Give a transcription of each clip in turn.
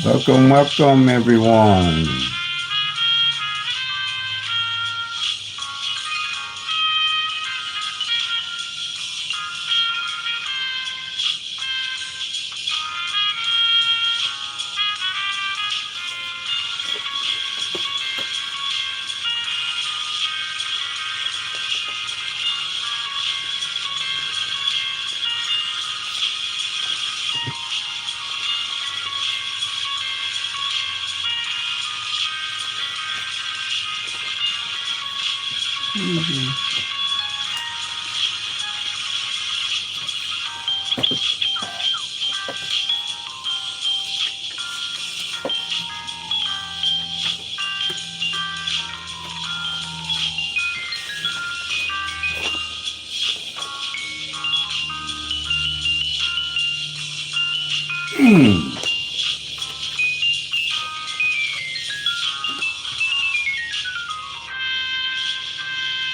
Welcome, welcome, everyone.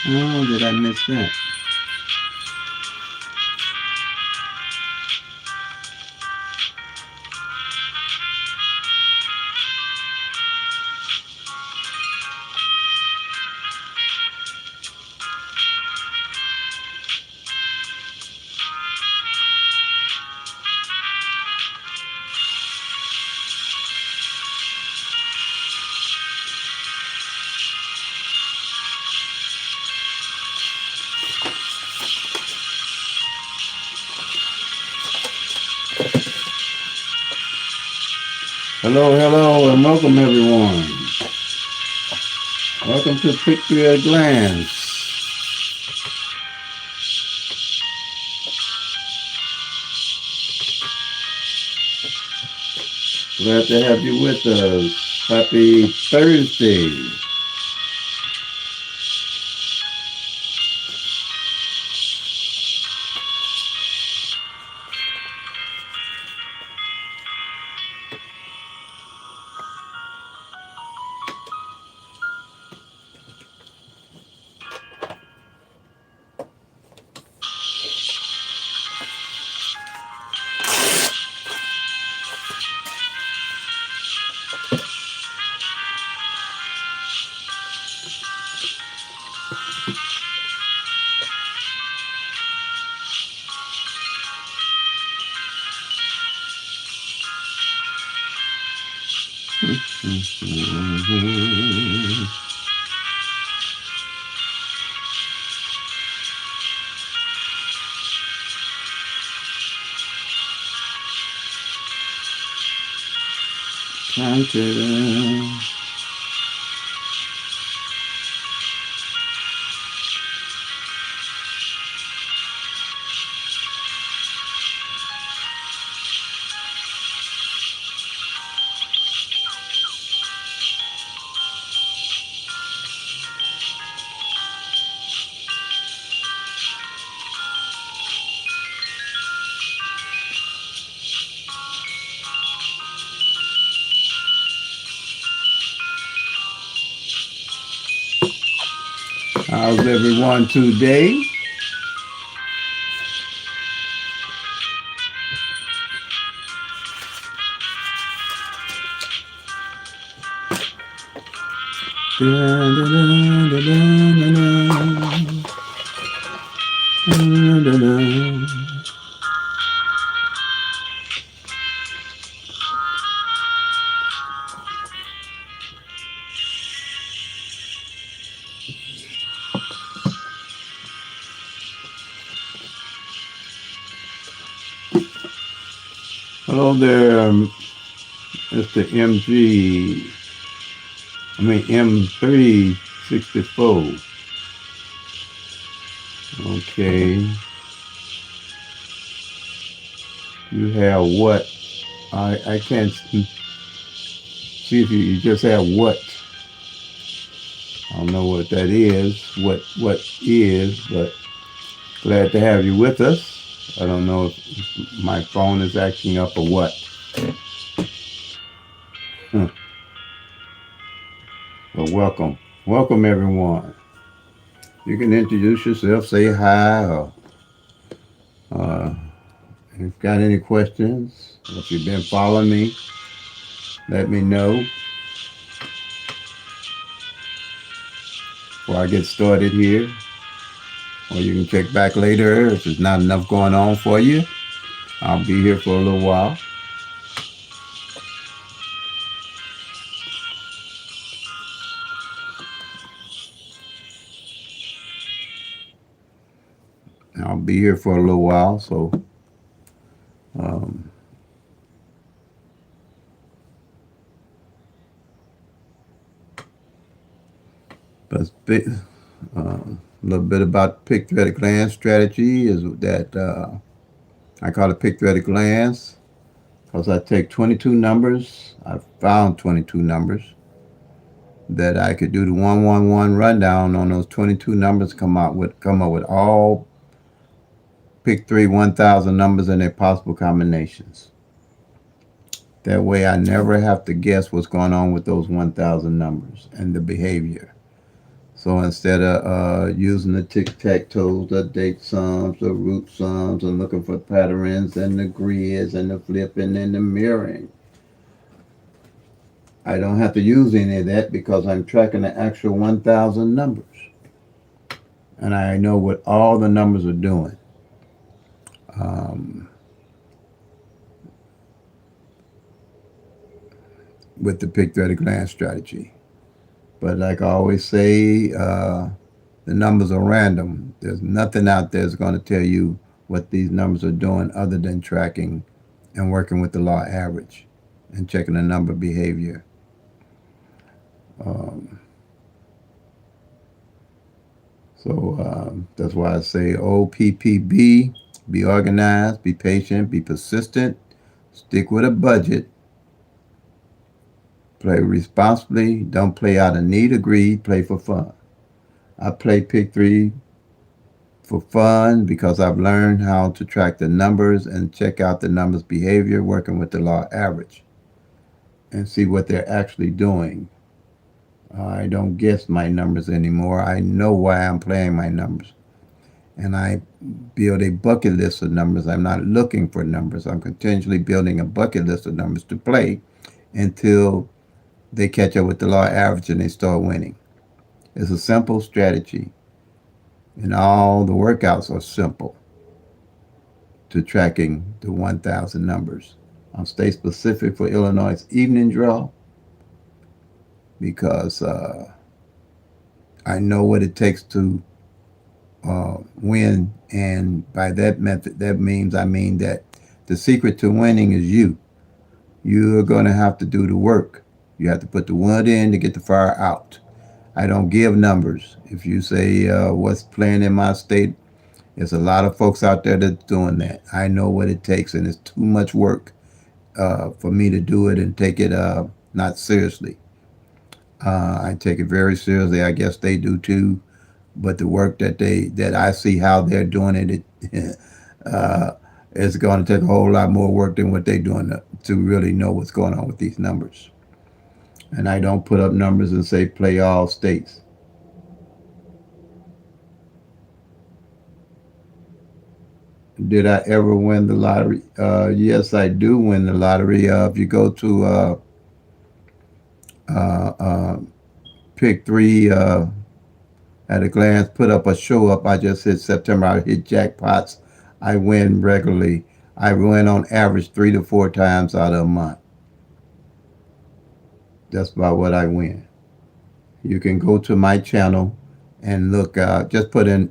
Oh, did I miss that? Hello, hello, and welcome, everyone. Welcome to PICK-3 at a Glance. Glad to have you with us. Happy Thursday. How's everyone today? Hello there, Mr. MG. M364. Okay. You have what? I can't see if you just have what. I don't know what that is. What is, but glad to have you with us. I don't know if my phone is acting up or what. But welcome. Welcome, everyone. You can introduce yourself, say hi, or if you've got any questions, if you've been following me, let me know before I get started here. Or you can check back later if there's not enough going on for you. I'll be here for a little while. I'll be here for a little while. So, um, but a little bit about PICK-3 at a glance strategy is that I call it PICK-3 at a glance because I take 22 numbers. I found 22 numbers that I could do the 111 rundown on those 22 numbers. Come up with all PICK-3 1,000 numbers and their possible combinations. That way, I never have to guess what's going on with those 1,000 numbers and the behavior. So instead of using the tic-tac-toes, the date sums, the root sums, and looking for patterns and the grids and the flipping and the mirroring, I don't have to use any of that because I'm tracking the actual 1,000 numbers. And I know what all the numbers are doing. Um, with the PICK-3 at a glance strategy. But like I always say, the numbers are random. There's nothing out there that's going to tell you what these numbers are doing other than tracking and working with the law average and checking the number behavior. Um, so that's why I say OPPB, be organized, be patient, be persistent, stick with a budget, play responsibly, don't play out of need or greed, play for fun. I play PICK-3 for fun because I've learned how to track the numbers and check out the numbers' behavior working with the law average and see what they're actually doing. I don't guess my numbers anymore. I know why I'm playing my numbers. And I build a bucket list of numbers. I'm not looking for numbers. I'm continually building a bucket list of numbers to play until they catch up with the law average and they start winning. It's a simple strategy. And all the workouts are simple to tracking the 1,000 numbers. I'll stay specific for Illinois' evening draw because I know what it takes to win, and by that method, that means I mean that the secret to winning is you. You're going to have to do the work. You have to put the wood in to get the fire out. I don't give numbers. If you say what's playing in my state, there's a lot of folks out there that's doing that. I know what it takes, and it's too much work for me to do it and take it not seriously. I take it very seriously. I guess they do too. But the work that I see how they're doing it it's going to take a whole lot more work than what they're doing to really know what's going on with these numbers. And I don't put up numbers and say play all states. Did I ever win the lottery? Yes, I do win the lottery. If you go to uh, uh, PICK-3 at a glance, put up a show up. I just hit September. I hit jackpots. I win regularly. I win on average 3 to 4 times out of a month. That's about what I win. You can go to my channel and look. Just put in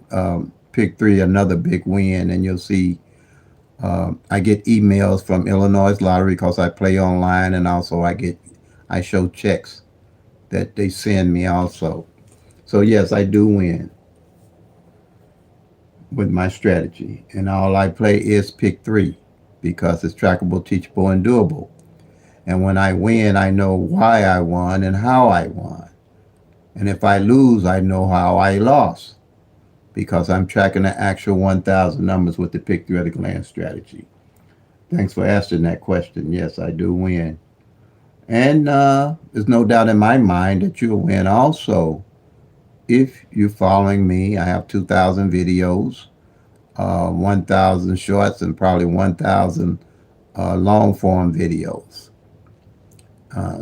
PICK-3 another big win, and you'll see. I get emails from Illinois Lottery because I play online, and also I show checks that they send me also. So yes, I do win with my strategy, and all I play is PICK-3 because it's trackable, teachable, and doable. And when I win, I know why I won and how I won. And if I lose, I know how I lost because I'm tracking the actual 1,000 numbers with the PICK-3 at a glance strategy. Thanks for asking that question. Yes, I do win. And there's no doubt in my mind that you'll win also if you're following me. I have 2,000 videos, 1,000 shorts, and probably 1,000 long form videos.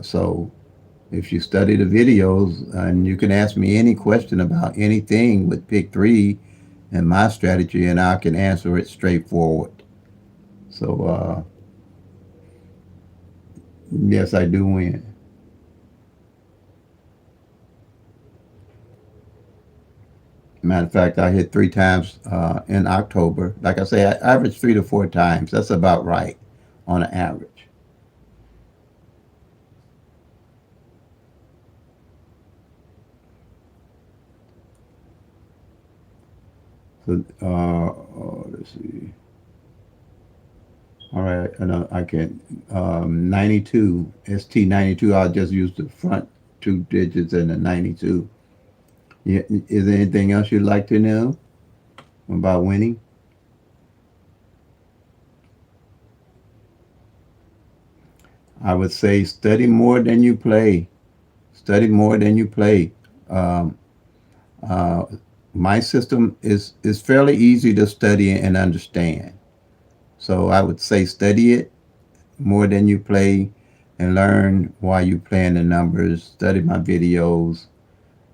So if you study the videos, and you can ask me any question about anything with PICK-3 and my strategy, and I can answer it straightforward. So yes, I do win. Matter of fact, I hit 3 times in October. Like I say, I average 3 to 4 times. That's about right on an average. So let's see. All right, I can 92 ST92. I'll just use the front 2 digits and the 92. Yeah, is there anything else you'd like to know about winning? I would say study more than you play. Study more than you play. Um, uh, my system is fairly easy to study and understand. So I would say study it more than you play, and learn while you playing the numbers. Study my videos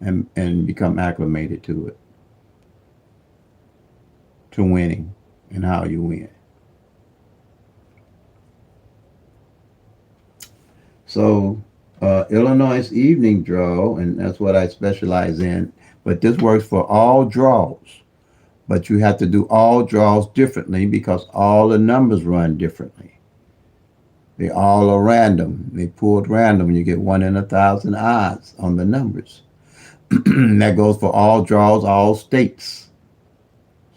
and become acclimated to winning and how you win. So Illinois evening draw, and that's what I specialize in. But this works for all draws. But you have to do all draws differently because all the numbers run differently. They all are random. They pulled random. You get 1 in 1,000 odds on the numbers. That goes for all draws, all states.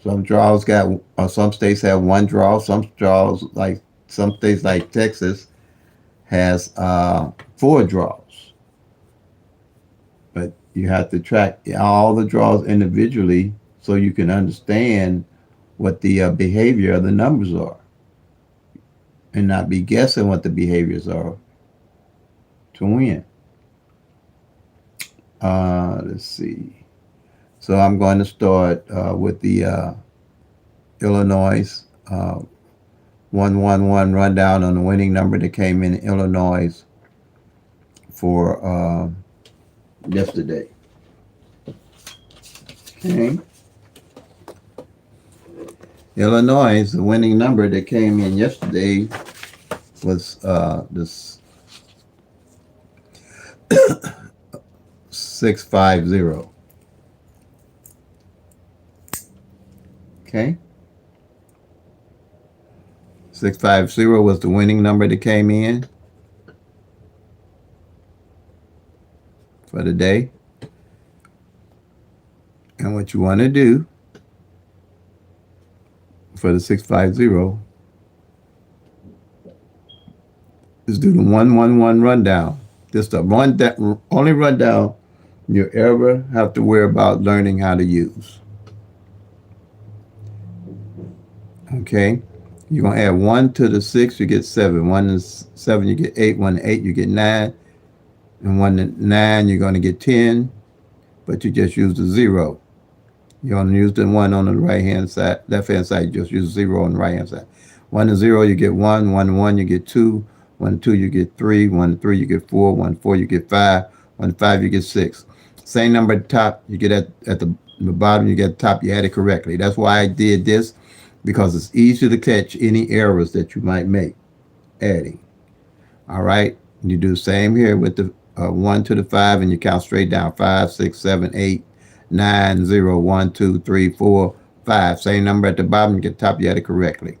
Some states have one draw. Some draws, like some states like Texas, has 4 draws. But you have to track all the draws individually so you can understand what the behavior of the numbers are, and not be guessing what the behaviors are to win. Let's see. So I'm going to start with the Illinois 111 rundown on the winning number that came in Illinois for yesterday. Okay. Illinois, the winning number that came in yesterday was this 650. Okay. 650 was the winning number that came in for the day. And what you want to do for the 650 is do the 111 rundown. Just the only rundown you ever have to worry about learning how to use. Okay? You're going to add 1 to the 6, you get 7. 1 to 7, you get 8. 1 to 8, you get 9. And 1 to 9, you're going to get 10. But you just use the 0. You don't use the 1 on the right-hand side, left-hand side. You just use 0 on the right-hand side. 1 to 0, you get 1. 1 to 1, you get 2. 1 to 2, you get 3. 1 to 3, you get 4. 1 to 4, you get 5. 1 to 5, you get 6. Same number at the top, you get at the bottom, you get at the top, you add it correctly. That's why I did this, because it's easy to catch any errors that you might make adding. All right? You do the same here with the 1 to the 5, and you count straight down. 5, 6, 7, 8, 9, 0, 1, 2, 3, 4, 5. Same number at the bottom, you get the top, you add it correctly.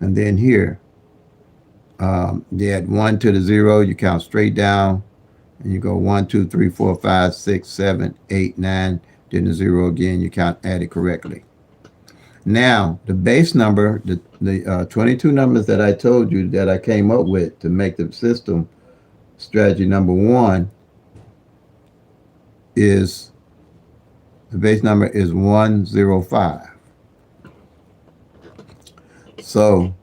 And then here, you add 1 to the 0, you count straight down, and you go 1, 2, 3, 4, 5, 6, 7, 8, 9, then the 0 again, you count, add it correctly. Now, the base number, the 22 numbers that I told you that I came up with to make the system strategy number 1 is, the base number is 105. So,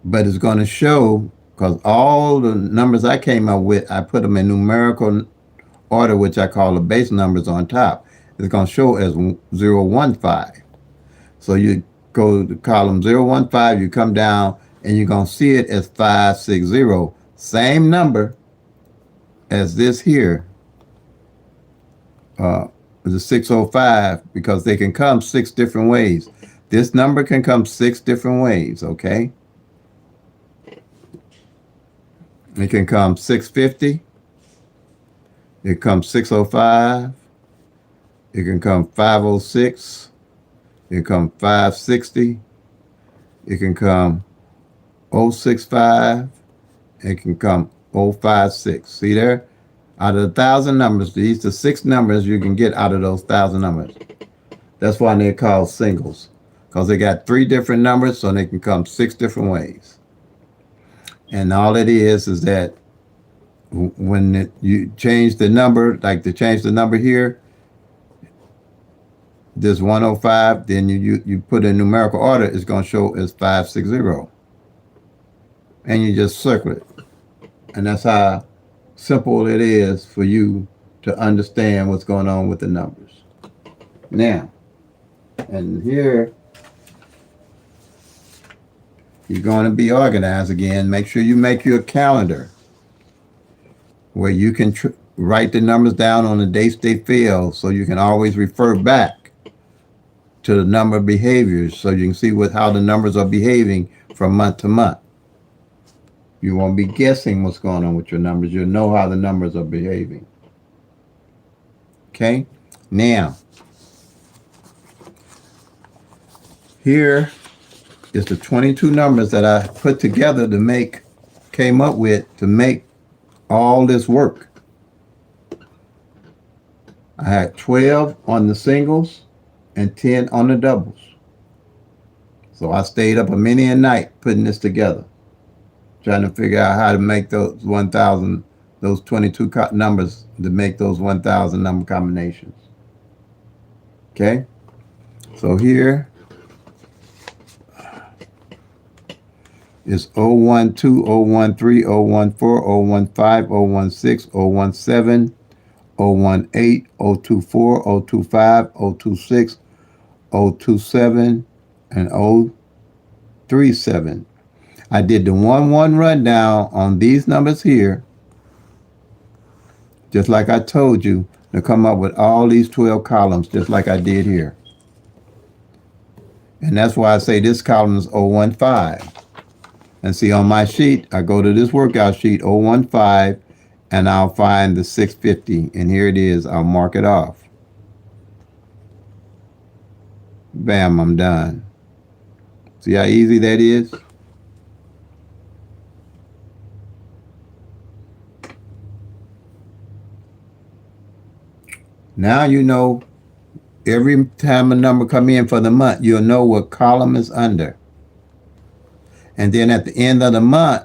but it's going to show, because all the numbers I came up with, I put them in numerical order, which I call the base numbers on top. It's going to show as 015. So you go to column 015, you come down, and you're going to see it as 560. same number as this here, the 605, because they can come 6 different ways. This number can come 6 different ways, okay? It can come 650. It comes 605. It can come 506. It can come 560. It can come 065. It can come 056. See there? Out of 1,000 numbers, these are 6 numbers you can get out of those 1,000 numbers. That's why they're called singles, because they got 3 different numbers, so they can come 6 different ways. And all it is that when you change the number, like to change the number here, this 105, then you put in numerical order, it's going to show as 560. And you just circle it. And that's how simple it is for you to understand what's going on with the numbers. Now, and here, you're going to be organized again. Make sure you make your calendar where you can write the numbers down on the dates they fell, so you can always refer back to the number of behaviors, so you can see how the numbers are behaving from month to month. You won't be guessing what's going on with your numbers. You'll know how the numbers are behaving. Okay? Now, here is the 22 numbers that I put together came up with to make all this work. I had 12 on the singles and 10 on the doubles. So I stayed up a many a night putting this together, trying to figure out how to make those 1,000, those 22 numbers to make those 1,000 number combinations. Okay? So here is 012, 013, 014, 015, 016, 017, 018, 024, 025, 026, 027, and 037. I did the 1-1 rundown on these numbers here, just like I told you, to come up with all these 12 columns, just like I did here. And that's why I say this column is 015. And see, on my sheet, I go to this workout sheet, 015, and I'll find the 650. And here it is. I'll mark it off. Bam, I'm done. See how easy that is? Now you know every time a number come in for the month, you'll know what column is under. And then at the end of the month,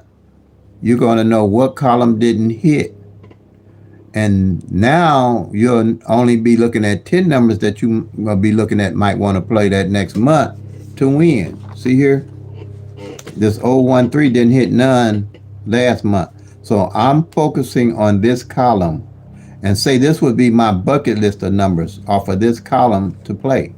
you're going to know what column didn't hit. And now you'll only be looking at 10 numbers that you will be looking at, might want to play that next month to win. See here? This 013 didn't hit none last month. So I'm focusing on this column, and say this would be my bucket list of numbers off of this column to play.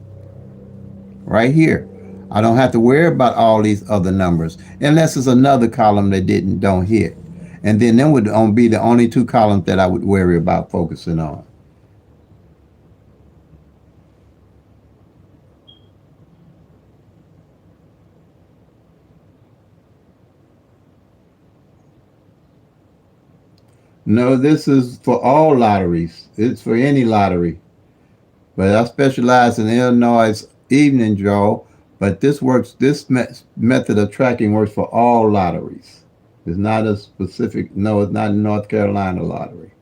Right here. I don't have to worry about all these other numbers unless it's another column that don't hit. And then them would be the only 2 columns that I would worry about focusing on. No, this is for all lotteries. It's for any lottery. But I specialize in Illinois evening draw. But this method of tracking works for all lotteries. It's not a specific, no, it's not a North Carolina lottery,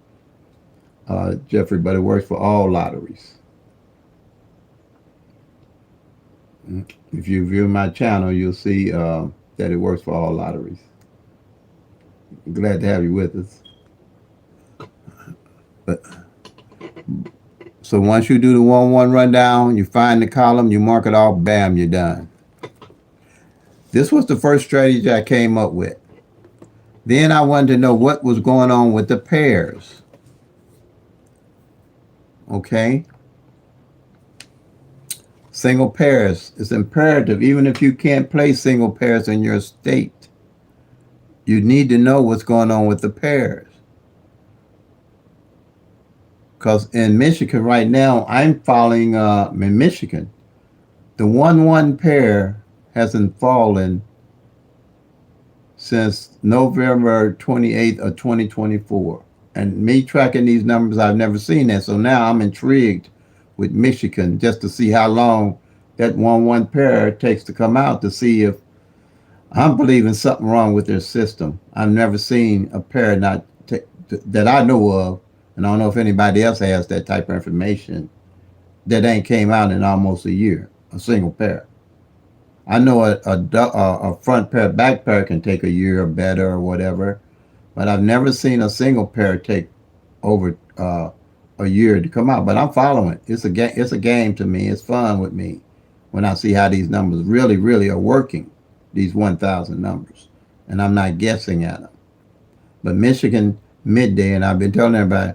Jeffrey, but it works for all lotteries. If you view my channel, you'll see that it works for all lotteries. Glad to have you with us. So once you do the 1-1 rundown, you find the column, you mark it off, bam, you're done. This was the first strategy I came up with. Then I wanted to know what was going on with the pairs. Okay? Single pairs is imperative, even if you can't play single pairs in your state. you need to know what's going on with the pairs. Because in Michigan right now, I'm following in Michigan, the 1-1 pair hasn't fallen since November 28th of 2024. And me tracking these numbers, I've never seen that. So now I'm intrigued with Michigan just to see how long that 1-1 pair takes to come out, to see if I'm believing something wrong with their system. I've never seen a pair not that I know of, and I don't know if anybody else has that type of information, that ain't came out in almost a year, a single pair. I know a front pair, back pair can take a year or better or whatever, but I've never seen a single pair take over a year to come out. But I'm following. It's a game. It's a game to me. It's fun with me when I see how these numbers really, really are working. These 1,000 numbers, and I'm not guessing at them. But Michigan midday, and I've been telling everybody,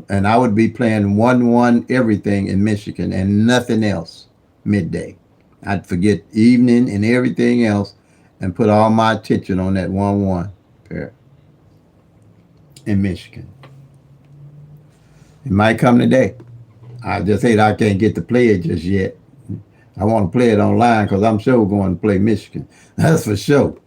and I would be playing 1-1 everything in Michigan and nothing else midday. I'd forget evening and everything else and put all my attention on that 1-1 pair in Michigan. It might come today. I just hate I can't get to play it just yet. I want to play it online because I'm sure going to play Michigan. That's for sure.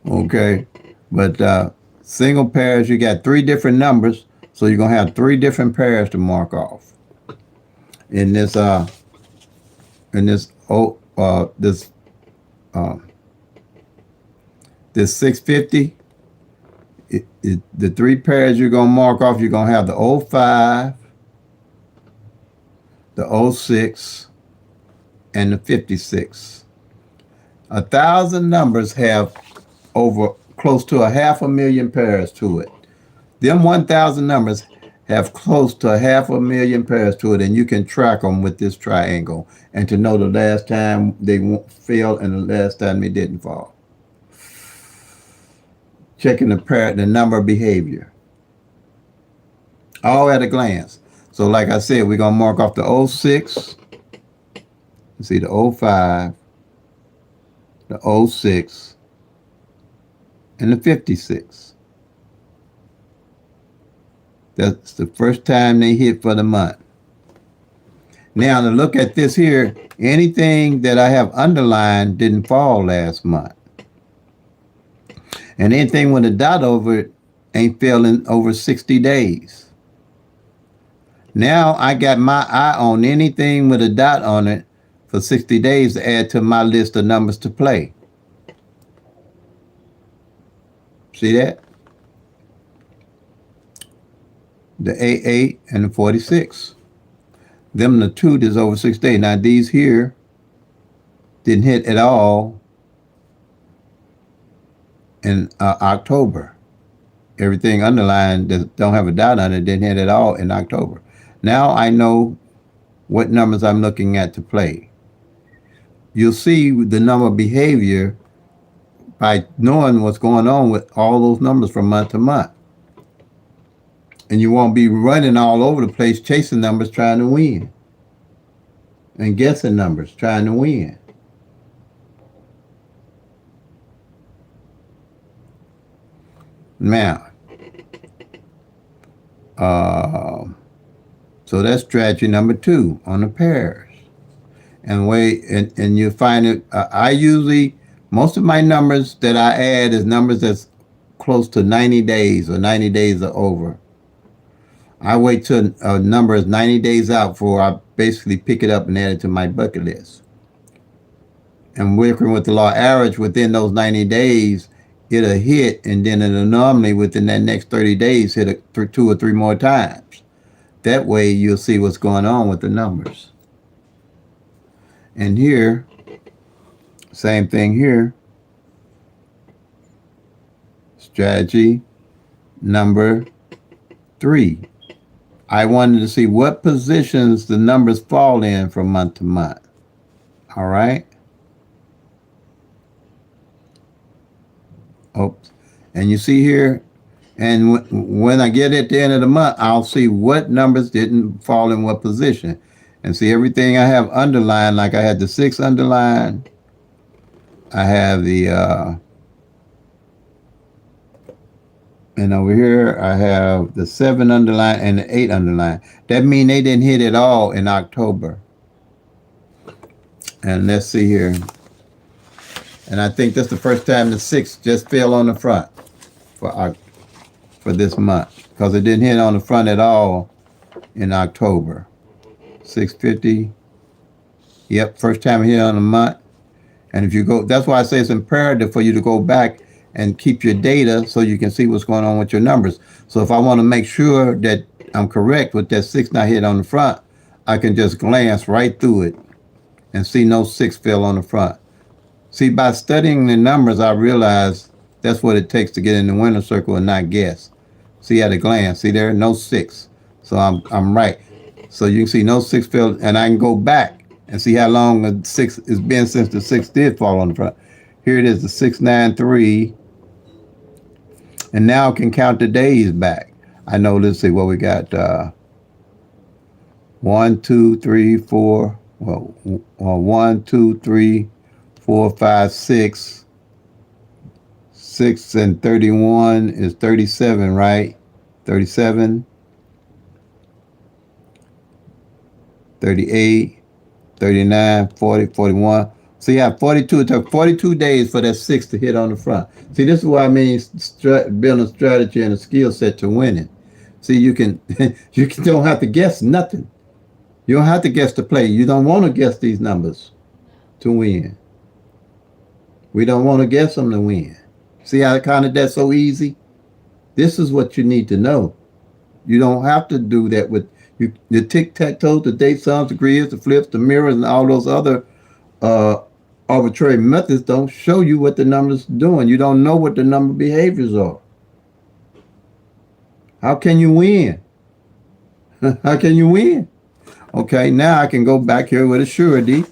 Okay. But single pairs, you got 3 different numbers, so you're going to have 3 different pairs to mark off. In this this 650, the 3 pairs you're going to mark off, you're going to have the 05, the 06, and the 56. 1,000 numbers have over close to 500,000 pairs to it. Them 1,000 numbers have close to 500,000 pairs to it, and you can track them with this triangle and to know the last time they fell and the last time they didn't fall. Checking the number behavior. All at a glance. So like I said, we're going to mark off the 06, see the 05, the 06, and the 56. That's the first time they hit for the month. Now to look at this here, anything that I have underlined didn't fall last month. And anything with a dot over it ain't failing over 60 days. Now I got my eye on anything with a dot on it for 60 days to add to my list of numbers to play. See that? The 88 and the 46. Them the 2 that's over 6 days. Now these here didn't hit at all in October. Everything underlined that don't have a dot on it didn't hit at all in October. Now I know what numbers I'm looking at to play. You'll see the number behavior by knowing what's going on with all those numbers from month to month. And you won't be running all over the place chasing numbers trying to win. And guessing numbers trying to win. Now, so that's strategy number 2 on the pairs. And you find it, I usually, most of my numbers that I add is numbers that's close to 90 days or 90 days or over. I wait till a number is 90 days out before I basically pick it up and add it to my bucket list. And working with the law average within those 90 days, it'll hit, and then it'll normally within that next 30 days hit it 2 or 3 more times. That way you'll see what's going on with the numbers. And here, same thing here. Strategy number 3. I wanted to see what positions the numbers fall in from month to month. All right. Oops. And you see here, and when I get at the end of the month, I'll see what numbers didn't fall in what position. And see everything I have underlined, like I had the 6 underlined. I have the And over here, I have the 7 underline and the 8 underline. That means they didn't hit it all in October. And let's see here. And I think that's the first time the 6 just fell on the front for this month, because it didn't hit on the front at all in October. 650. Yep, first time it hit on the month. And if you go, that's why I say it's imperative for you to go back and keep your data so you can see what's going on with your numbers. So if I want to make sure that I'm correct with that 6 not hit on the front, I can just glance right through it and see no 6 fell on the front. See, by studying the numbers, I realized that's what it takes to get in the winner circle and not guess. See at a glance, see there, no 6. So I'm right. So you can see no 6 fell, and I can go back and see how long the 6 has been since the 6 did fall on the front. Here it is, the 693. And now I can count the days back. I know, let's see what we got. 1, 2, 3, 4. Well, 1, 2, 3, 4, 5, 6. 6 and 31 is 37, right? 37. 38. 39, 40, 41. So you have 42. It took 42 days for that 6 to hit on the front. See, this is what I mean, building a strategy and a skill set to winning. See, you can don't have to guess nothing. You don't have to guess the play. You don't want to guess these numbers to win. We don't want to guess them to win. See how that's so easy? This is what you need to know. You don't have to do that with the tic-tac-toe, the date sums, the grids, the flips, the mirrors, and all those other arbitrary methods don't show you what the numbers are doing. You don't know what the number behaviors are. How can you win? How can you win? Okay, now I can go back here with a surety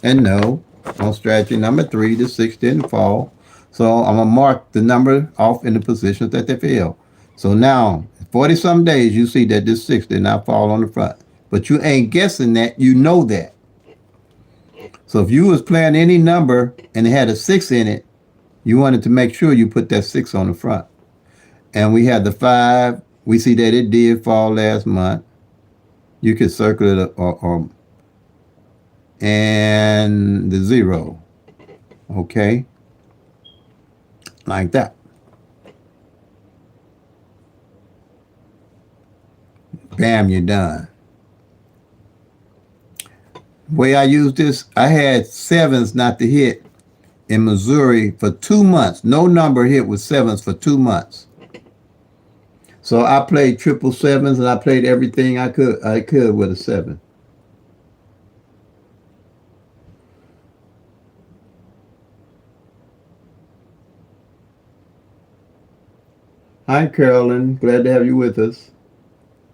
and know on strategy number 3, the 6 didn't fall. So I'm going to mark the number off in the positions that they fell. So now, 40-some days, you see that this 6 did not fall on the front. But you ain't guessing that. You know that. So if you was playing any number and it had a 6 in it, you wanted to make sure you put that 6 on the front. And we had the 5. We see that it did fall last month. You could circle it and the 0. Okay? Like that. Bam, you're done. The way I use this, I had 7s not to hit in Missouri for 2 months. No number hit with 7s for 2 months. So I played 777s and I played everything I could with a 7. Hi, Carolyn. Glad to have you with us.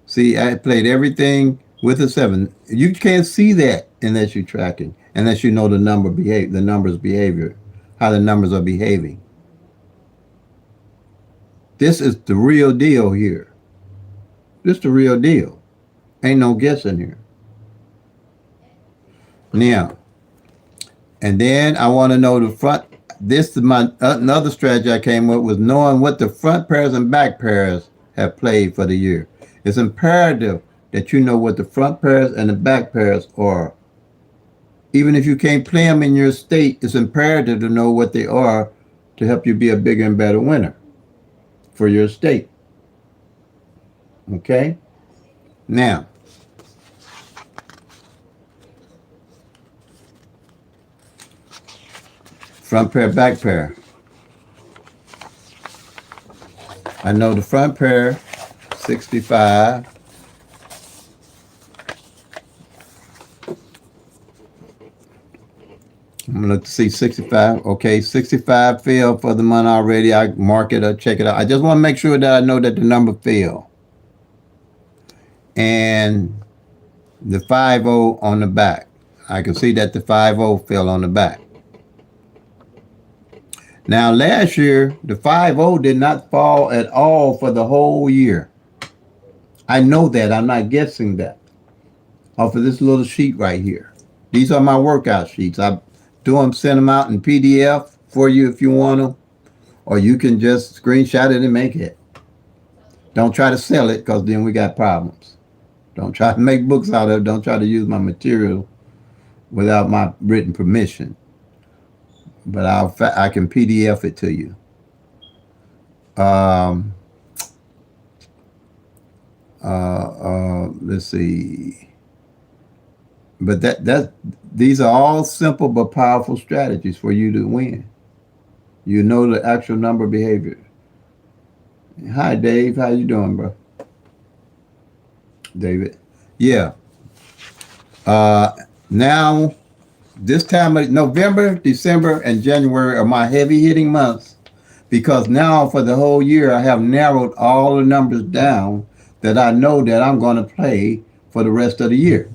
See, I played everything with a 7. You can't see that unless you're tracking, unless you know the numbers behavior, how the numbers are behaving. This is the real deal here. This is the real deal. Ain't no guessing here. Now, and then I want to know the front. This is my another strategy I came with, was knowing what the front pairs and back pairs have played for the year. It's imperative that you know what the front pairs and the back pairs are. Even if you can't play them in your state, it's imperative to know what they are to help you be a bigger and better winner for your state. Okay? Now, front pair, back pair. I know the front pair, 65. I'm going to look to see 65. Okay, 65 fell for the month already. I mark it or check it out. I just want to make sure that I know that the number fell. And the 50 on the back. I can see that the 50 fell on the back. Now, last year, the 50 did not fall at all for the whole year. I know that. I'm not guessing that. Off of this little sheet right here. These are my workout sheets. I do them, send them out in PDF for you if you want them. or you can just screenshot it and make it. Don't try to sell it, because then we got problems. Don't try to make books out of it. Don't try to use my material without my written permission. But I can PDF it to you. Um, let's see. But these are all simple but powerful strategies for you to win. You know the actual number behavior. Hi, Dave. How you doing, bro? David. Yeah. Now, this time of November, December, and January are my heavy hitting months, because now for the whole year I have narrowed all the numbers down that I know that I'm going to play for the rest of the year.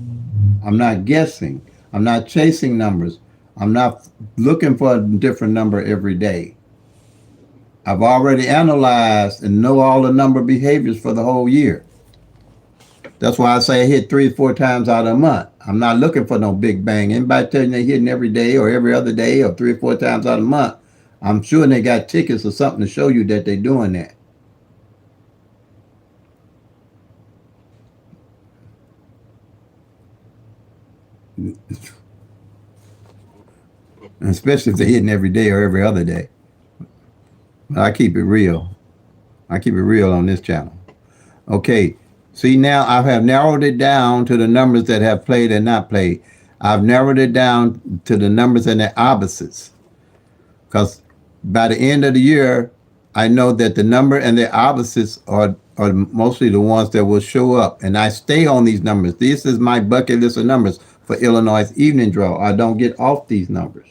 I'm not guessing. I'm not chasing numbers. I'm not looking for a different number every day. I've already analyzed and know all the number behaviors for the whole year. That's why I say I hit 3 or 4 times out of a month. I'm not looking for no big bang. Anybody telling you they're hitting every day or every other day or 3 or 4 times out of a month, I'm sure they got tickets or something to show you that they're doing that. Especially if they're hitting every day or every other day. But I keep it real. I keep it real on this channel. Okay. See, now I have narrowed it down to the numbers that have played and not played. I've narrowed it down to the numbers and their opposites. Because by the end of the year, I know that the number and their opposites are mostly the ones that will show up. And I stay on these numbers. This is my bucket list of numbers for Illinois evening draw. I don't get off these numbers.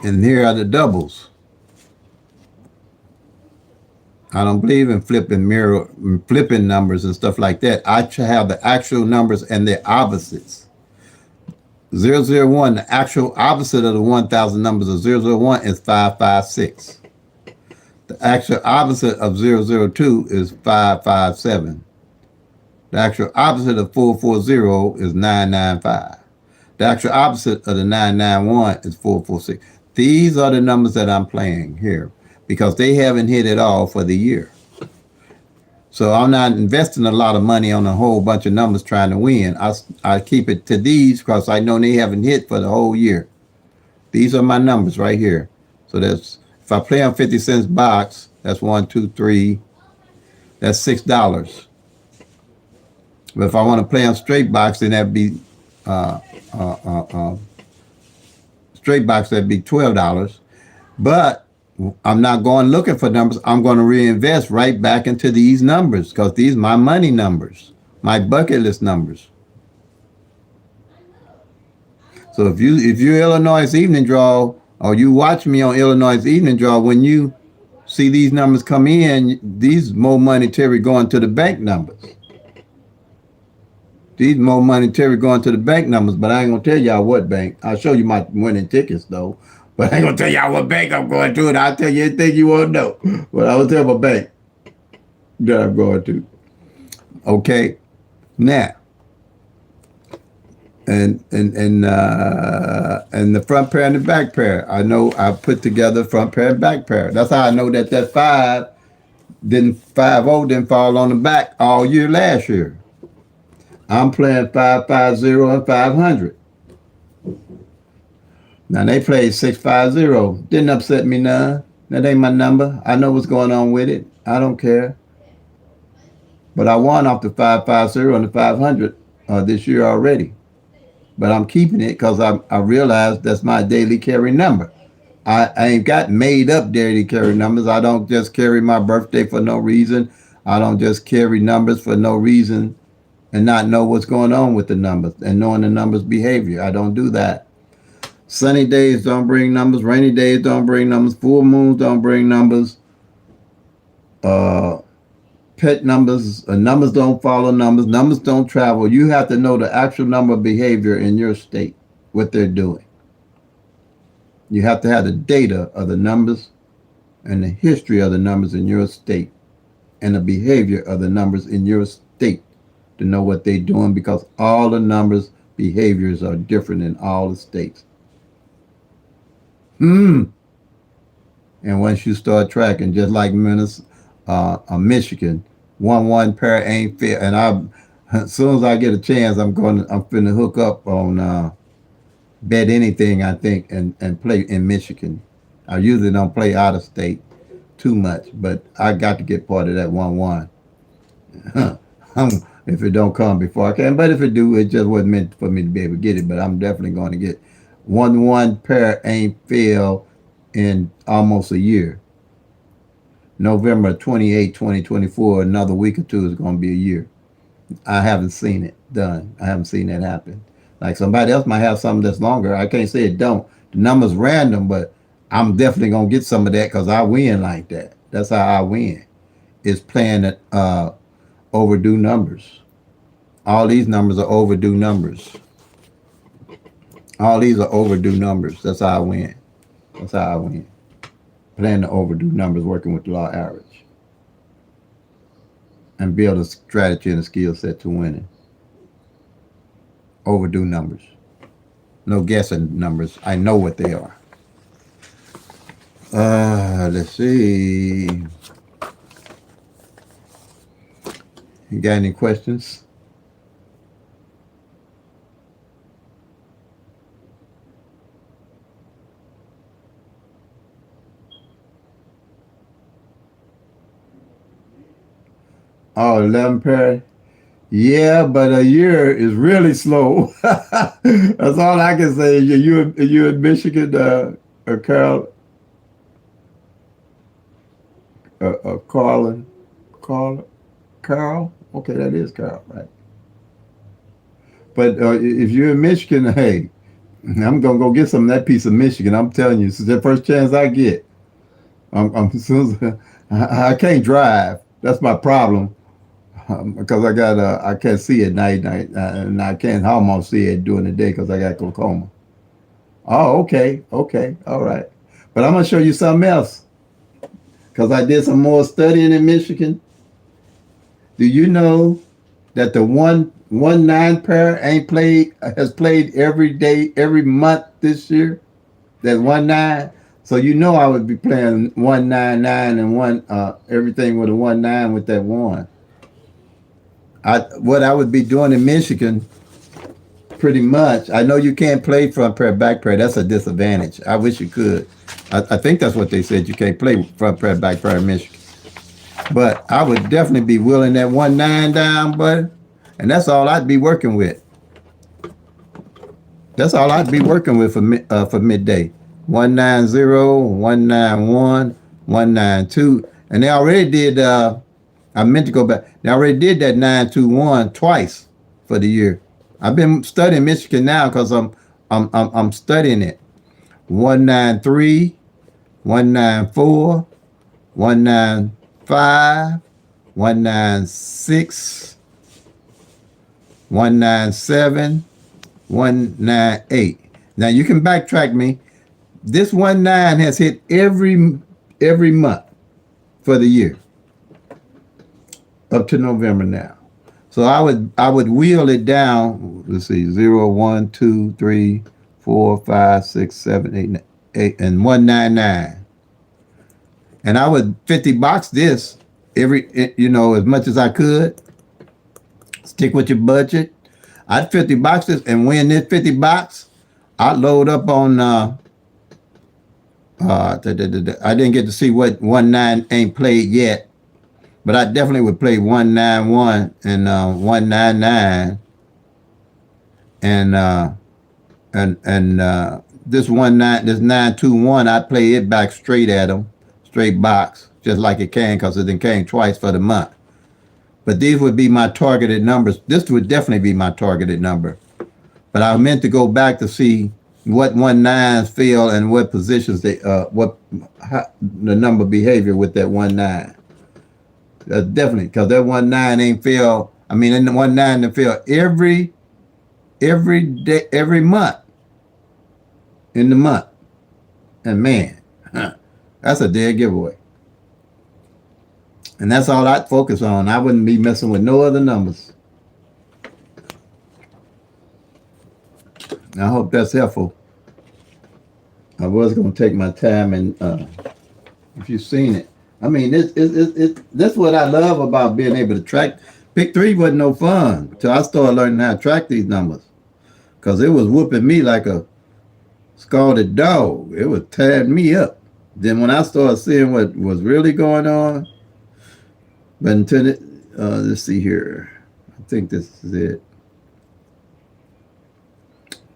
And here are the doubles. I don't believe in flipping numbers and stuff like that. I have the actual numbers and their opposites. 001, the actual opposite of the 1,000 numbers of 001 is 556. The actual opposite of 002 is 557. The actual opposite of 440 is 995. The actual opposite of the 991 is 446. These are the numbers that I'm playing here, because they haven't hit it all for the year. So I'm not investing a lot of money on a whole bunch of numbers trying to win. I keep it to these because I know they haven't hit for the whole year. These are my numbers right here. So that's, if I play on 50 cents box, that's 1, 2, 3. That's $6. But if I want to play on straight box, then that'd be straight box, that'd be $12. But I'm not going looking for numbers. I'm going to reinvest right back into these numbers, because these are my money numbers, my bucket list numbers. So if you're Illinois evening draw, or you watch me on Illinois evening draw, when you see these numbers come in, these momoneyterry going to the bank numbers. These momoneyterry going to the bank numbers, but I ain't gonna tell y'all what bank. I'll show you my winning tickets though. But I ain't gonna tell y'all what bank I'm going to, and I'll tell you anything you want to know. But I will tell my bank that I'm going to. Okay, now, and the front pair and the back pair. I know I put together front pair and back pair. That's how I know that 5-0 didn't fall on the back all year last year. I'm playing 550 and 500. Now, they played 650. Didn't upset me none. That ain't my number. I know what's going on with it. I don't care. But I won off the 550 and the 500 this year already. But I'm keeping it because I realized that's my daily carry number. I ain't got made up daily carry numbers. I don't just carry my birthday for no reason. I don't just carry numbers for no reason and not know what's going on with the numbers and knowing the numbers' behavior. I don't do that. Sunny days don't bring numbers. Rainy days don't bring numbers. Full moons don't bring numbers. Pet numbers. Numbers don't follow numbers. Numbers don't travel. You have to know the actual number of behavior in your state, what they're doing. You have to have the data of the numbers and the history of the numbers in your state and the behavior of the numbers in your state to know what they're doing, because all the numbers behaviors are different in all the states. Hmm. And once you start tracking, just like Michigan, 1-1 pair ain't fair. And as soon as I get a chance, I'm finna hook up on bet anything I think and play in Michigan. I usually don't play out of state too much, but I got to get part of that 1-1. If it don't come before I can, but if it do, it just wasn't meant for me to be able to get it. But I'm definitely going to get 1-1 pair ain't failed in almost a year. November 28, 2024, another week or two is going to be a year. I haven't seen it done. I haven't seen that happen. Like somebody else might have something that's longer. I can't say it don't. The number's random, but I'm definitely going to get some of that because I win like that. That's how I win. It's playing at overdue numbers. All these numbers are overdue numbers. All these are overdue numbers. That's how I win. That's how I win. Playing the overdue numbers, working with the law average. And build a strategy and a skill set to winning. Overdue numbers. No guessing numbers. I know what they are. Let's see. You got any questions? Oh, 11 pair. Yeah, but a year is really slow. That's all I can say. You in Michigan, Carol, Carlin, Carl. Okay, that is Carl, right? But if you're in Michigan, hey, I'm gonna go get some of that piece of Michigan. I'm telling you, this is the first chance I get. As soon as I can't drive. That's my problem. Because I got I can't see at night, and I can't almost see it during the day because I got glaucoma. Oh, okay, okay, all right. But I'm gonna show you something else because I did some more studying in Michigan. Do you know that the 1-9 pair ain't played has played every day, every month this year? That 1-9. So you know I would be playing 1-9-9 and one everything with a 1-9 with that one. What I would be doing in Michigan, pretty much. I know you can't play front pair, back pair. That's a disadvantage. I wish you could. I think that's what they said. You can't play front pair, back pair in Michigan. But I would definitely be willing that 1-9 down, buddy. And that's all I'd be working with. That's all I'd be working with for midday. 190, 191, 192. And they already did I meant to go back. They already did that 921 twice for the year. I've been studying Michigan now because I'm studying it. 193, 194, 195, 196, 197, 198. Now you can backtrack me. This 19 has hit every month for the year up to November now. So I would wheel it down. Let's see, 0, 1, 2, 3, 4, 5, 6, 7, 8, and 199. And I would 50 box this as much as I could. Stick with your budget. I'd 50 box this and win this 50 box. I'd load up on I didn't get to see what 19 ain't played yet. But I definitely would play 191 and 199 and this 921. I play it back straight at them, straight box, just like it can because it came twice for the month. But these would be my targeted numbers. This would definitely be my targeted number. But I meant to go back to see what 19s feel and what positions the number behavior with that 19. Definitely, because that 19 ain't fail. I mean, and the 19 to fail every day, every month in the month. And man, that's a dead giveaway. And that's all I'd focus on. I wouldn't be messing with no other numbers. I hope that's helpful. I was going to take my time and if you've seen it. I mean, that's what I love about being able to track. PICK-3 wasn't no fun till I started learning how to track these numbers because it was whooping me like a scalded dog. It was tearing me up. Then when I started seeing what was really going on, but until let's see here. I think this is it.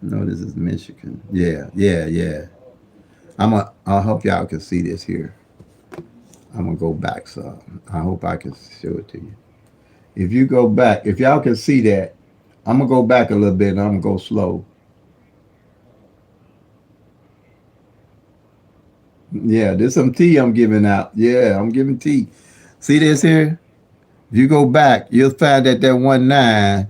No, this is Michigan. Yeah. I hope y'all can see this here. I'm gonna go back some. I hope I can show it to you. If you go back, if y'all can see that, I'm gonna go back a little bit and I'm gonna go slow. Yeah, there's some tea I'm giving out. Yeah, I'm giving tea. See this here? If you go back, you'll find that 1.9,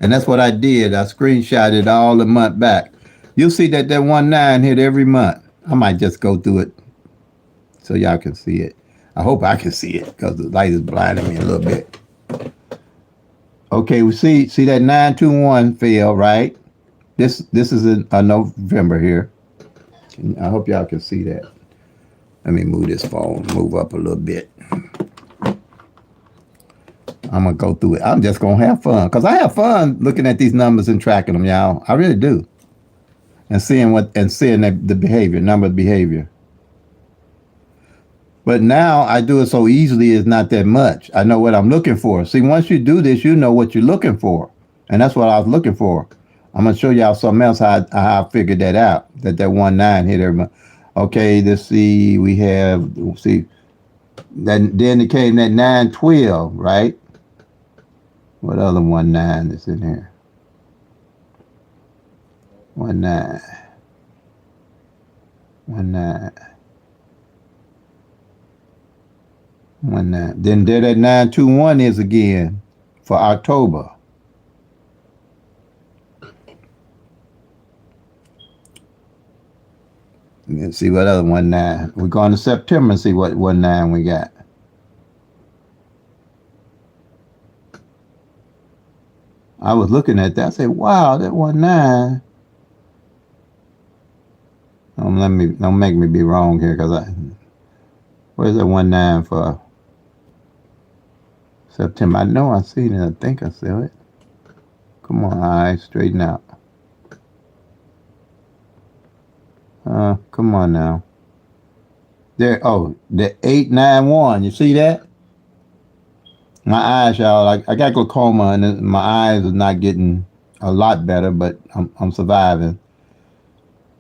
and that's what I did. I screenshotted all the month back. You'll see that 1.9 hit every month. I might just go through it so y'all can see it. I hope I can see it because the light is blinding me a little bit. Okay, we see that 921 fell, right? This is a November here. I hope y'all can see that. Let me move this phone, move up a little bit. I'm gonna go through it. I'm just gonna have fun because I have fun looking at these numbers and tracking them, y'all. I really do, and seeing the behavior, number of behavior. But now I do it so easily, it's not that much. I know what I'm looking for. See, once you do this, you know what you're looking for. And that's what I was looking for. I'm going to show y'all something else how I figured that out, that 1.9 hit every month. Okay, let's see, we have, see, then it came that 912, right? What other 1.9 is in here? 1.9. 1.9. 1.9. Then there that 921 is again for October. Let's see what other 1.9. We're going to September and see what 1.9 we got. I was looking at that. I said, wow, that 1.9. Don't make me be wrong here because where's that 1.9 for September? I know I seen it. I think I saw it. Come on, eyes, straighten out. Come on now. There, oh, the 891. You see that? My eyes, y'all, I got glaucoma and my eyes are not getting a lot better, but I'm surviving.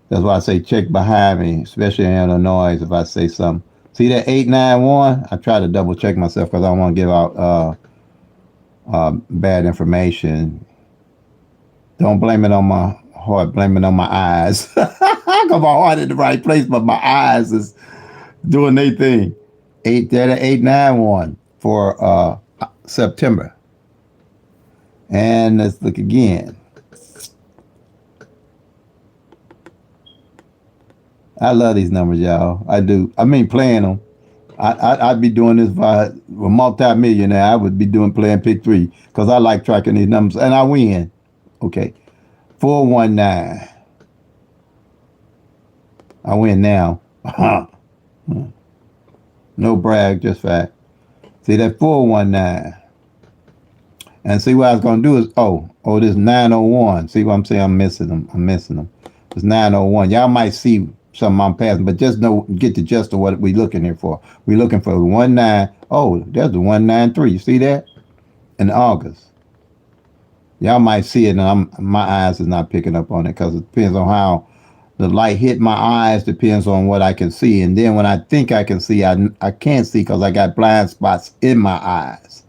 That's why I say check behind me, especially in the noise if I say something. See that 891? I try to double check myself because I don't want to give out bad information. Don't blame it on my heart, blame it on my eyes. Because my heart in the right place, but my eyes is doing their thing. 891 for September. And let's look again. I love these numbers, y'all. I do. I mean, playing them. I'd be doing this if I were multi-millionaire. I would be playing PICK-3 because I like tracking these numbers and I win. Okay. 419. I win now. No brag, just fact. See that 419. And see what I was going to do is, this 901. See what I'm saying? I'm missing them. It's 901. Y'all might see something I'm passing, but just get the gist of what we're looking here for. We're looking for 19. Oh, there's the 193. You see that? In August. Y'all might see it, and my eyes is not picking up on it because it depends on how the light hit my eyes, depends on what I can see. And then when I think I can see, I can't see because I got blind spots in my eyes.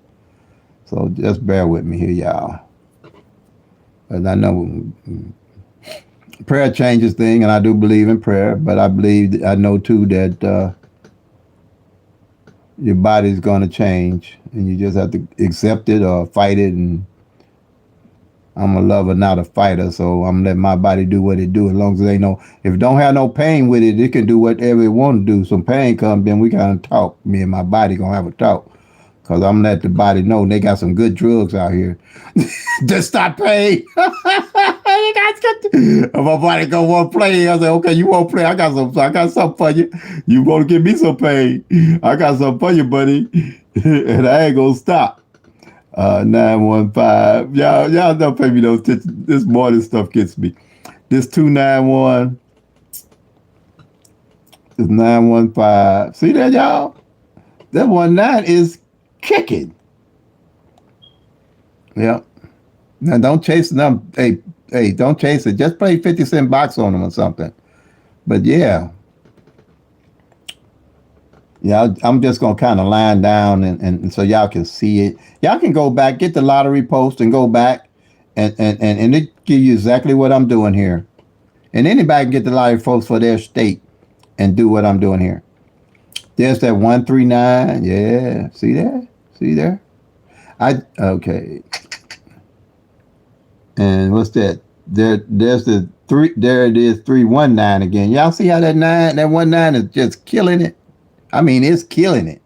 So just bear with me here, y'all. Because I know prayer changes things, and I do believe in prayer, but I know too that your body's going to change, and you just have to accept it or fight it. And I'm a lover, not a fighter, so I'm letting my body do what it do. As long as if it don't have no pain with it, it can do whatever it want to do. Some pain comes, then we gotta talk. Me and my body gonna have a talk. Because I'm gonna let the body know they got some good drugs out here. Just stop paying. You guys got if my body go want to play, I say, okay, you won't play. I got something for you. You want to give me some pain? I got something for you, buddy. And I ain't gonna stop. 915. Y'all don't pay me no attention. This morning stuff gets me. This 291 is 915. See that, y'all? That 19 is kicking. Yep. Now don't chase them. Hey, don't chase it. Just play 50-cent box on them or something. But yeah. Yeah, I'm just gonna kind of line down and so y'all can see it. Y'all can go back, get the lottery post and go back and it give you exactly what I'm doing here. And anybody can get the lottery post for their state and do what I'm doing here. There's that 139. Yeah. See that? See there? Okay. And what's that? There's the 3. There it is, 319 again. Y'all see how that 19 is just killing it? I mean, it's killing it.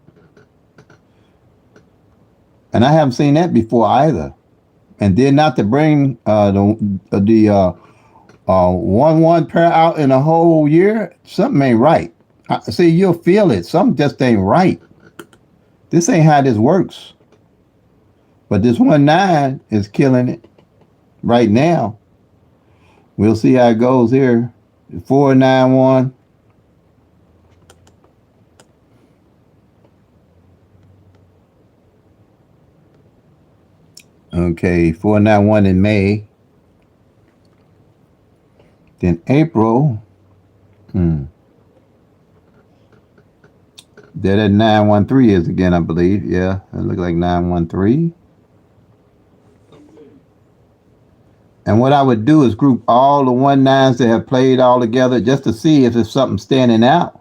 And I haven't seen that before either. And then not to bring the 1-1 pair out in a whole year, something ain't right. See, you'll feel it. Something just ain't right. This ain't how this works. But this 19 is killing it right now. We'll see how it goes here. 491. Okay, 491 in May. Then April. There that 913 is again, I believe. Yeah, it looks like 913. And what I would do is group all the 19s that have played all together just to see if there's something standing out.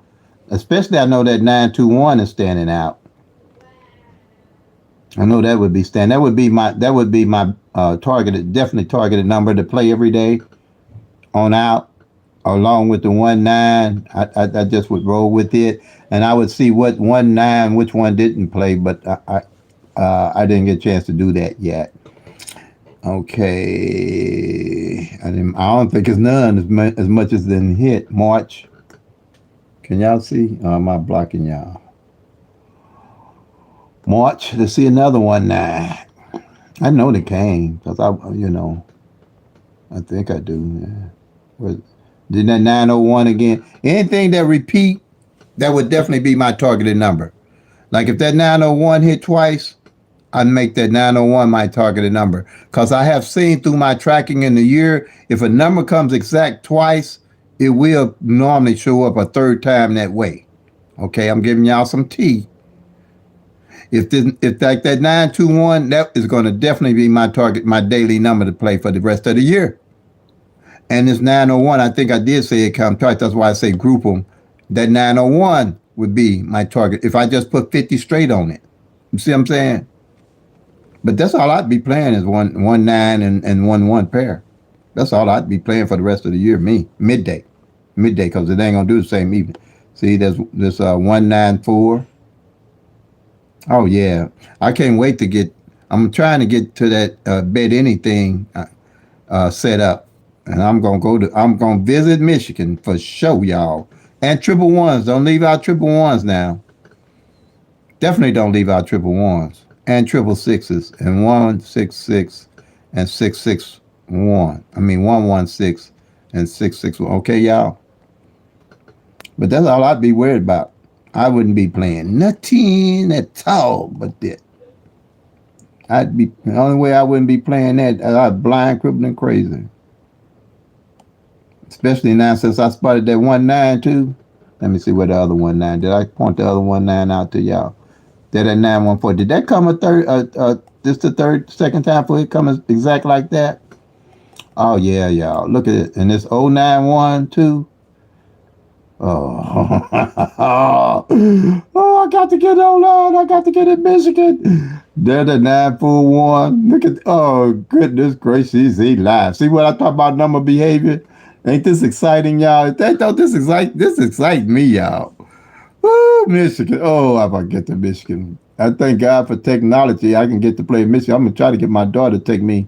Especially I know that 921 is standing out. I know that would be standing. That would be my targeted, definitely targeted number to play every day on out, along with the 19. I just would roll with it, and I would see what 19, which one didn't play, but I didn't get a chance to do that yet. Okay, I don't think it's none as much as didn't hit March. Can y'all see? Or am I blocking y'all? March. Let's see another 19. I know they came because I think I do. Yeah. Did that 901 again? Anything that repeat, that would definitely be my targeted number. Like if that 901 hit twice, I'd make that 901 my targeted number. Because I have seen through my tracking in the year, if a number comes exact twice, it will normally show up a third time that way. Okay, I'm giving y'all some tea. If like that 921, that is going to definitely be my target, my daily number to play for the rest of the year. And this 901, I think I did say it come twice. That's why I say group them. That 901 would be my target if I just put 50 straight on it. You see what I'm saying? But that's all I'd be playing is 1-9 and 1-1 pair. That's all I'd be playing for the rest of the year. Me midday, because it ain't gonna do the same evening. See, there's this 194. Oh yeah, I can't wait to get. I'm trying to get to that bet anything set up, and I'm gonna visit Michigan for sure, y'all. And triple ones. Don't leave out triple ones now. Definitely don't leave out triple ones and triple sixes and 166 and 661. I mean 116 and 661. Okay, y'all. But that's all I'd be worried about. I wouldn't be playing nothing at all but that. The only way I wouldn't be playing that, I'd blind, crippling, crazy. Especially now since I spotted that 192. Let me see what the other 19. Did I point the other 19 out to y'all? That 914. Did that come a third? This the second time for it coming exact like that? Oh yeah, y'all. Look at it. And this 091 too. Oh, I got to get online. I got to get in Michigan. There's the 941. Look at, oh, goodness gracious, he live. See what I talk about number behavior? Ain't this exciting, y'all? This excites me, y'all. Woo, Michigan. Oh, if I get to Michigan. I thank God for technology. I can get to play Michigan. I'm gonna try to get my daughter to take me.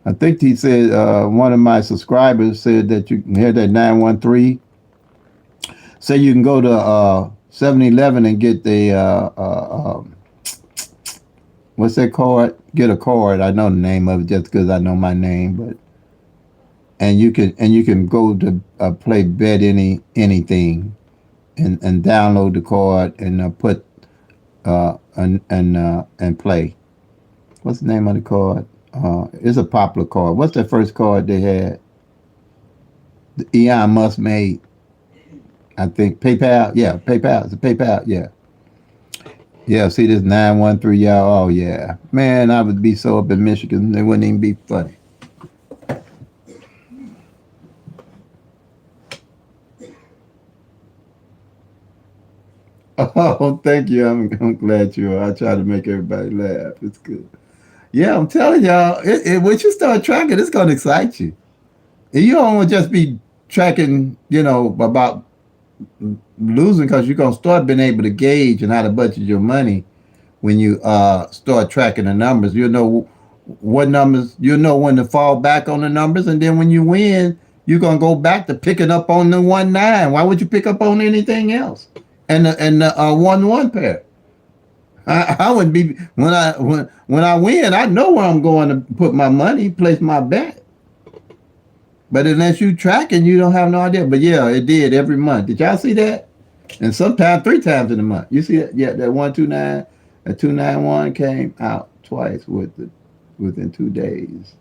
I think he said one of my subscribers said that you can hear that 913. Say you can go to 7-Eleven and get the what's that card? Get a card. I know the name of it just because I know my name, but and you can go to play bet anything and download the card and put and play. What's the name of the card? It's a popular card. What's the first card they had? The Elon Musk made. I think PayPal. Yeah, PayPal. It's a PayPal. Yeah. Yeah, see this 913, y'all. Oh yeah. Man, I would be so up in Michigan, it wouldn't even be funny. Oh, thank you. I'm glad you are. I try to make everybody laugh. It's good. Yeah, I'm telling y'all, once you start tracking, it's gonna excite you. And you don't want to just be tracking, about losing because you're gonna start being able to gauge and how to budget your money when you start tracking the numbers. You'll know what numbers, you'll know when to fall back on the numbers, and then when you win, you're gonna go back to picking up on the 1-9. Why would you pick up on anything else? And the 1-1 pair. I wouldn't be when I win. I know where I'm going to put my money, place my bet. But unless you tracking, you don't have no idea. But yeah, it did every month. Did y'all see that? And sometimes 3 times in a month. You see that? Yeah, that 129, that 291 came out twice within 2 days.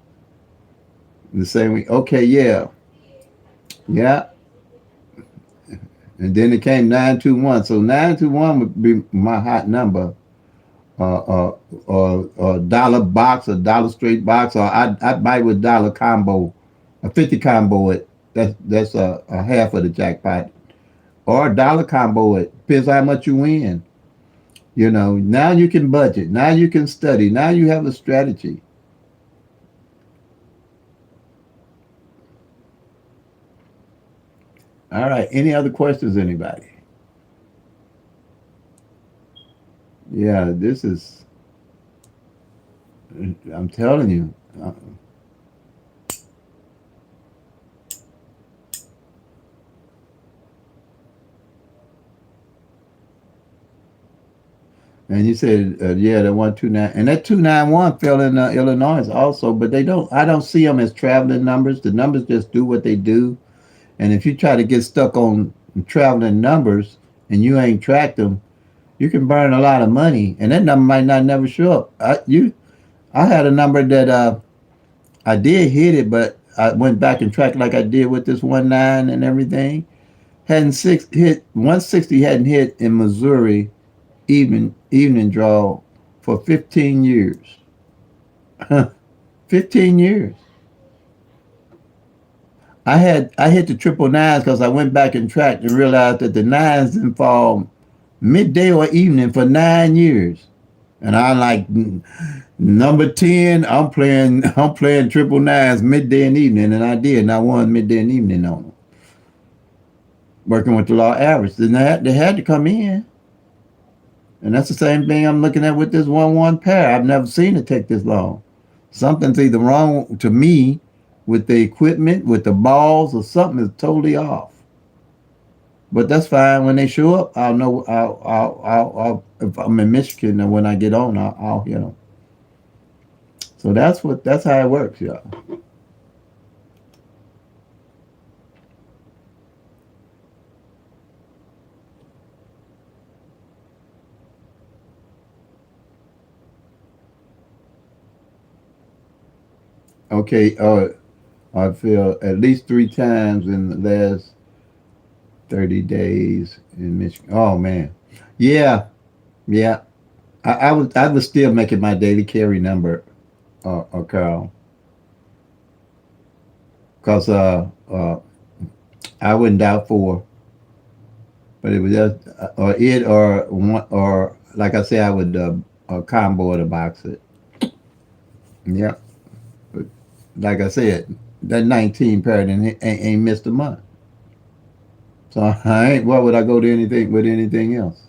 The same week. Okay, yeah, yeah. And then it came 921. So 921 would be my hot number. Or dollar box, or dollar straight box, or I'd buy with dollar combo, a 50 combo. That's a half of the jackpot, or a dollar combo. It depends how much you win. Now you can budget. Now you can study. Now you have a strategy. All right. Any other questions, anybody? Yeah, this is. I'm telling you. And you said, yeah, that 129, and that 291 fell in Illinois also, but they don't. I don't see them as traveling numbers. The numbers just do what they do. And if you try to get stuck on traveling numbers and you ain't tracked them, you can burn a lot of money, and that number might not never show up. I had a number that I did hit it, but I went back and tracked like I did with this 1-9 and everything. Hadn't six hit 160 hadn't hit in Missouri evening draw for 15 years. 15 years. I hit the triple nines because I went back and tracked and realized that the nines didn't fall midday or evening for 9 years. And I like number 10. I'm playing triple nines midday and evening, and I did. And I won midday and evening on them, working with the law average. Then they had to come in. And that's the same thing I'm looking at with this 1-1 pair. I've never seen it take this long. Something's either wrong to me with the equipment, with the balls, or something is totally off. But that's fine. When they show up, I'll know. I'll if I'm in Michigan and when I get on, I'll hit them. So that's how it works, y'all. Okay. I feel at least 3 times in the last 30 days in Michigan. Oh man, yeah, yeah. I was still making my daily carry number, Carl, because I wouldn't doubt 4, but it was just or it or one or like I say, I would combo it or box it. Yeah, but like I said, that 19 pair ain't missed a month. So I ain't. Why would I go to anything with anything else?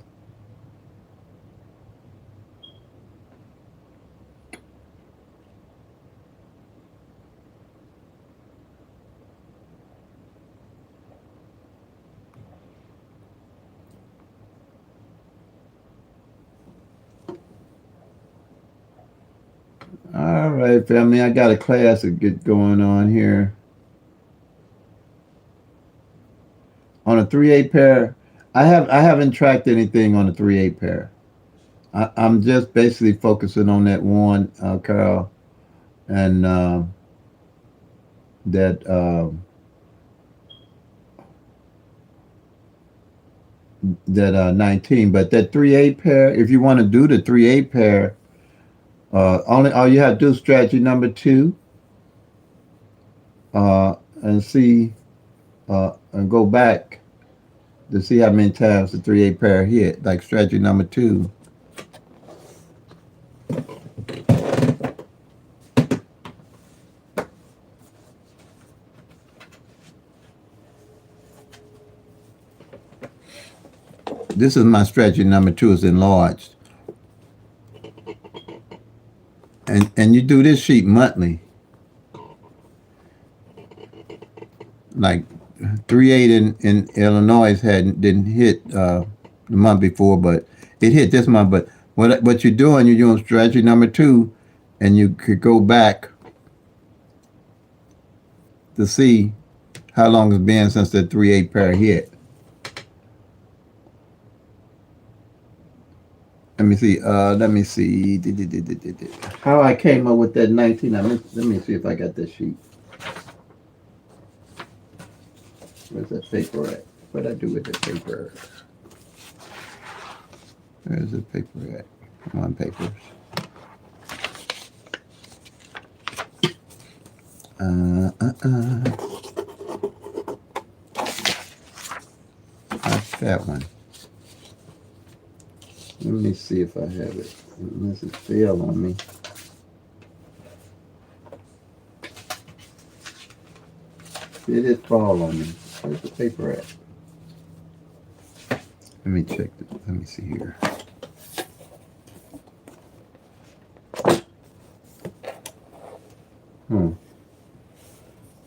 All right, family. I got a class to get going on here on a 3/8 pair. I haven't tracked anything on a 3/8 pair. I'm just basically focusing on that one, Carl, and that that 19. But that 3/8 pair, if you want to do the 3/8 pair, only all you have to do is strategy number 2, and see and go back to see how many times the 3/8 pair hit. Like strategy number 2. This is my strategy number 2 is enlarged, and you do this sheet monthly. Like 3/8 in Illinois didn't hit the month before, but it hit this month. But what you're doing strategy number 2, and you could go back to see how long it's been since the 3/8 pair hit. Let me see. Let me see. How I came up with that 19. Let me see if I got this sheet. Where's that paper at? What'd I do with the paper? Where's the paper at? Come on, papers. That's that one. Let me see if I have it. Unless it fell on me. Did it fall on me? Where's the paper at? Let me check it. Let me see here.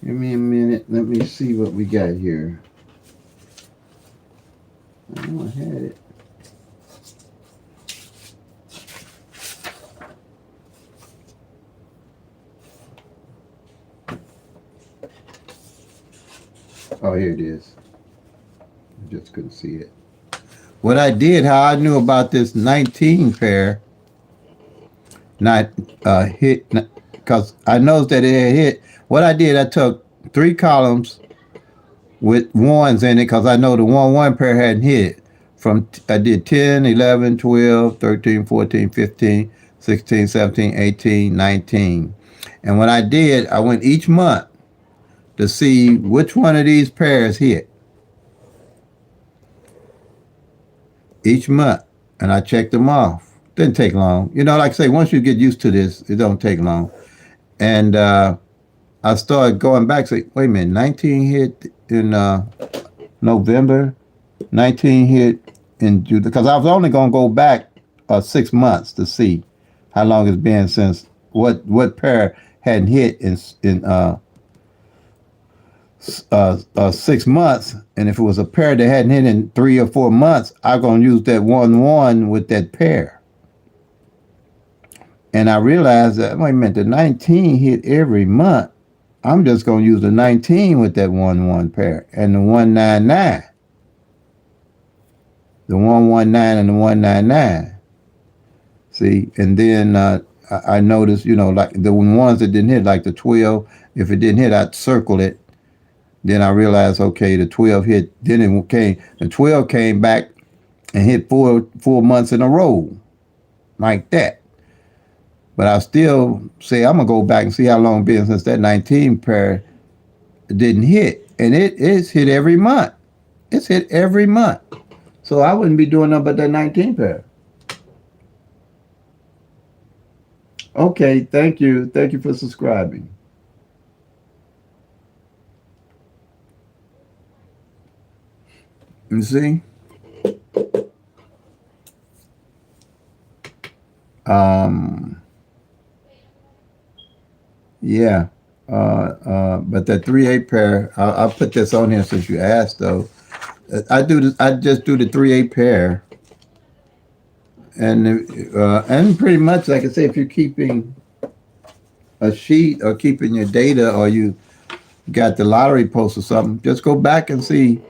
Give me a minute. Let me see what we got here. I know I had it. Oh, here it is. I just couldn't see it. What I did, how I knew about this 19 pair not hit, because I noticed that it had hit. What I did, I took 3 columns with ones in it, because I know the 1/1 pair hadn't hit. I did 10, 11, 12, 13, 14, 15, 16, 17, 18, 19. And what I did, I went each month to see which one of these pairs hit each month, and I checked them off. Didn't take long. Like I say, once you get used to this, it don't take long. And I started going back, say, wait a minute, 19 hit in November, 19 hit in June, because I was only going to go back 6 months to see how long it's been since what pair hadn't hit in 6 months, and if it was a pair that hadn't hit in 3 or 4 months, I'm going to use that 1/1 with that pair. And I realized that, wait a minute, the 19 hit every month. I'm just going to use the 19 with that 1/1 pair, and the 199, the 119 and the 199. See, and then I noticed, like the ones that didn't hit, like the 12, if it didn't hit, I'd circle it. Then I realized, okay, the 12 hit. Then it came. The 12 came back and hit 4 months in a row, like that. But I still say I'm gonna go back and see how long it's been since that 19 pair didn't hit, and it's hit every month. It's hit every month. So I wouldn't be doing nothing but that 19 pair. Okay, thank you. Thank you for subscribing. You see? Yeah. But that 3/8 pair, I'll put this on here since you asked, though. I just do the 3/8 pair, and pretty much, like I say, if you're keeping a sheet or keeping your data, or you got the lottery post or something, just go back and see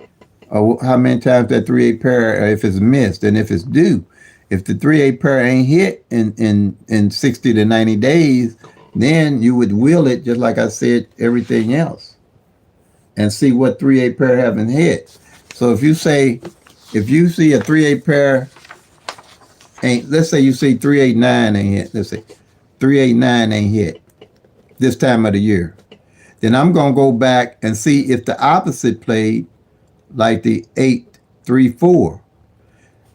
how many times that 3/8 pair, if it's missed and if it's due. If the 3/8 pair ain't hit in 60 to 90 days, then you would will it just like I said everything else, and see what 3/8 pair haven't hit. So if you see a 3/8 pair ain't, let's say you see 389 ain't hit. Let's say 389 ain't hit this time of the year. Then I'm gonna go back and see if the opposite played, like the 834.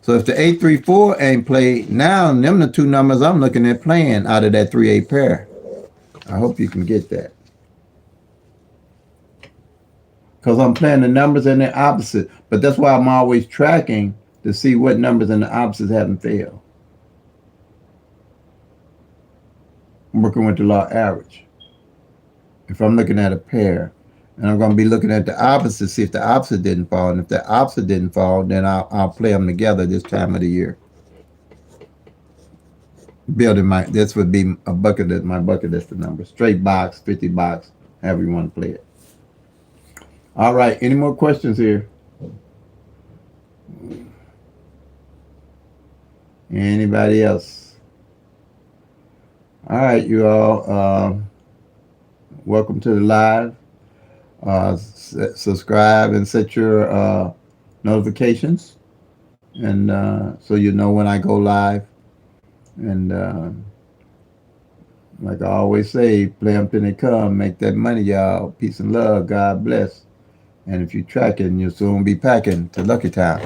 So if the 834 ain't played, now them the two numbers I'm looking at playing out of that 3/8 pair. I hope you can get that. Because I'm playing the numbers and the opposite. But that's why I'm always tracking to see what numbers in the opposites haven't failed. I'm working with the law average. If I'm looking at a pair, and I'm going to be looking at the opposite, see if the opposite didn't fall. And if the opposite didn't fall, then I'll play them together this time of the year. Building this would be a bucket list, my bucket list of numbers. Straight box, 50 box, however you want to play it. All right, any more questions here? Anybody else? All right, you all. Welcome to the live. Subscribe and set your notifications, and so you know when I go live. And like I always say, play them till they come. Make that money, y'all. Peace and love. God bless. And if you're tracking, you'll soon be packing to Lucky Town.